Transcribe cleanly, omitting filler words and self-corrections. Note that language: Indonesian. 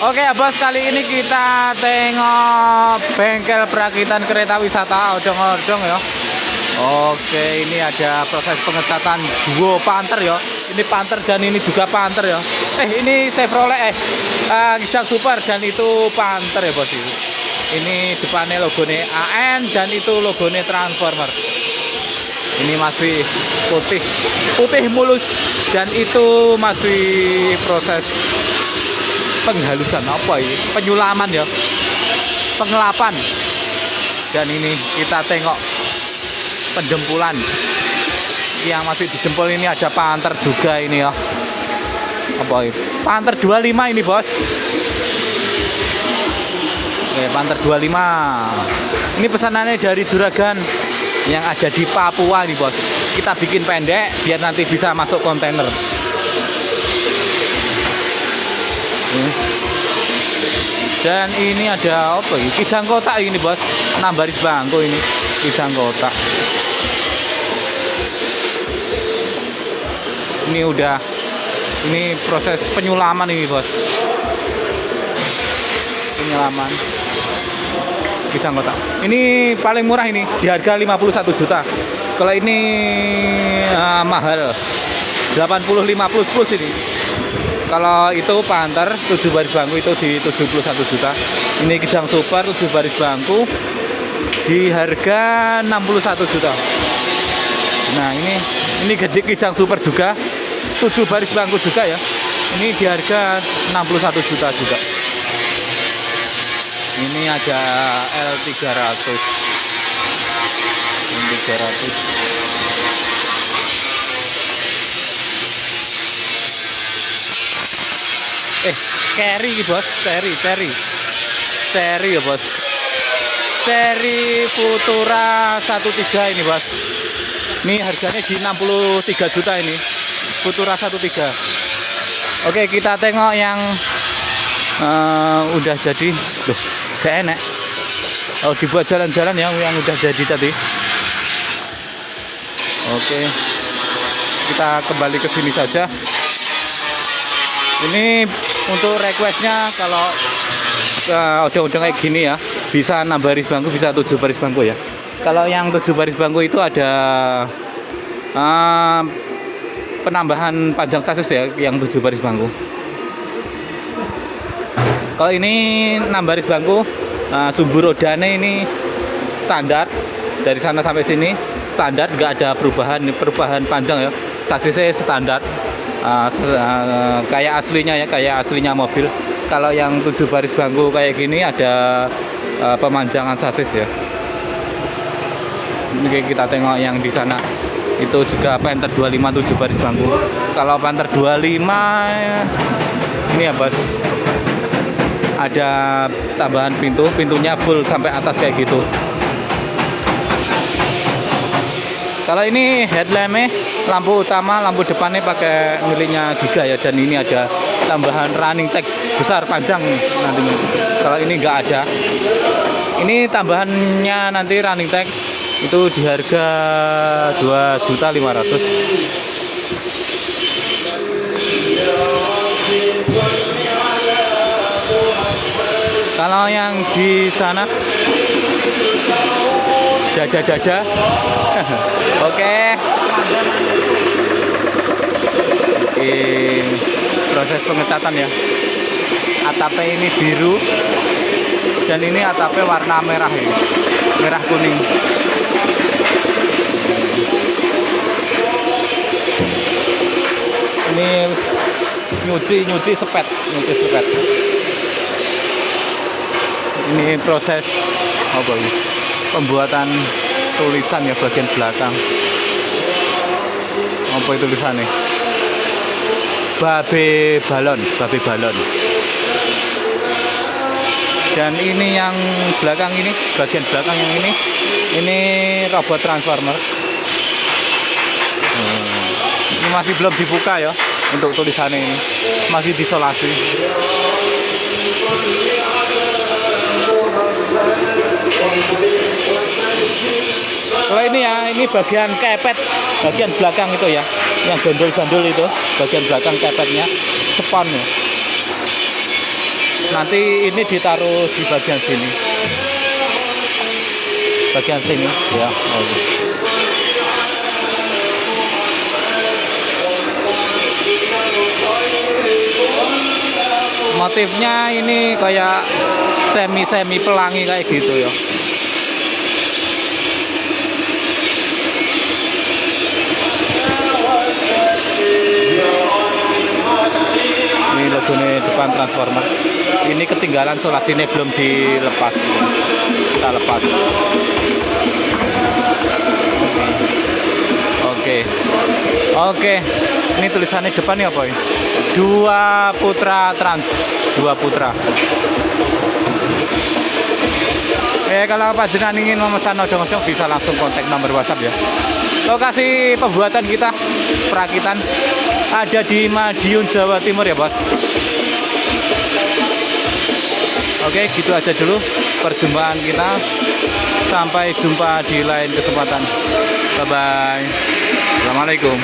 Oke ya bos, kali ini kita tengok bengkel perakitan kereta wisata odong-odong ya. Oke, ini ada proses pengecatan duo Panther ya. Ini Panther dan ini juga Panther ya. Ini Chevrolet Kijang Super dan itu Panther ya bos. Ini depannya logonya AN dan itu logonya Transformer. Ini masih putih mulus dan itu masih proses penghalusan apa ya, penyulaman ya, pengelapan. Dan ini kita tengok penjempulan yang masih dijempol. Ini ada Panther juga ini ya, apa ini, Panther 25 ini bos. Oke, Panther 25 ini pesanannya dari juragan yang ada di Papua nih bos. Kita bikin pendek biar nanti bisa masuk kontainer. Dan ini ada apa ini, Kijang kotak ini bos, 6 baris bangku ini Kijang kotak. Ini proses penyulaman ini bos, penyulaman Kijang kotak. Ini paling murah ini di harga 51 juta. Kalau ini mahal 85 plus ini. Kalau itu Panther 7 baris bangku itu di 71 juta. Ini Kijang Super 7 baris bangku di harga 61 juta. Nah, ini gede Kijang Super juga 7 baris bangku juga ya. Ini di harga 61 juta juga. Ini ada L300. Ini 300. Carry bos, seri ya bos, seri Futura 13 ini bos. Ini harganya di 63 juta ini Futura 13. Oke, kita tengok yang udah jadi. Loh, gak enak. Oh, dibuat jalan-jalan yang udah jadi tadi. Oke, kita kembali ke sini saja. Ini untuk requestnya kalau odong-odong kayak gini ya, bisa 6 baris bangku, bisa 7 baris bangku ya. Kalau yang 7 baris bangku itu ada penambahan panjang sasis ya, yang 7 baris bangku. Kalau ini 6 baris bangku, sumbu rodanya ini standar dari sana sampai sini standar, nggak ada perubahan panjang ya, sasisnya standar. Kayak aslinya ya, kayak aslinya mobil. Kalau yang 7 baris bangku kayak gini ada pemanjangan sasis ya. Ini kita tengok yang di sana itu juga Panther 25 7 baris bangku. Kalau Panther 25 ini ya bos, ada tambahan pintunya full sampai atas kayak gitu. Kalau ini headlampnya, lampu utama, lampu depannya pakai miliknya Giga ya. Dan ini ada tambahan running tag besar panjang nantinya. Kalau ini nggak ada. Ini tambahannya nanti running tag itu di harga 2.500.000. Kalau yang di sana dada. Oke. Proses pengecatan ya. Atapnya ini biru dan ini atapnya warna merah ya. Merah kuning. Ini nyuci sepet. Ini proses apa ini? Pembuatan tulisan ya bagian belakang. Apa itu tulisannya? Babe balon. Dan ini yang belakang ini, bagian belakang yang ini robot transformer. Ini masih belum dibuka ya untuk tulisannya, ini masih diisolasi. Kalau ini ya, ini bagian kepet, bagian belakang itu ya, yang gandul-gandul itu, bagian belakang kepetnya, spon ya. Nanti ini ditaruh di bagian sini. Bagian sini ya. Oke. Motifnya ini kayak semi pelangi kayak gitu ya. Ini logonya depan transformer. Ini ketinggalan solat ini belum dilepas. Kita lepas. Oke. Ini tulisannya depan ya, Boy. Dua Putra Trans. Dua Putra. Kalau panjenengan ingin memesan ojong-ojong bisa langsung kontak nomor WhatsApp ya. Lokasi pembuatan kita perakitan ada di Madiun, Jawa Timur ya, Bos. Oke, gitu aja dulu perjumpaan kita. Sampai jumpa di lain kesempatan. Bye bye. Assalamualaikum.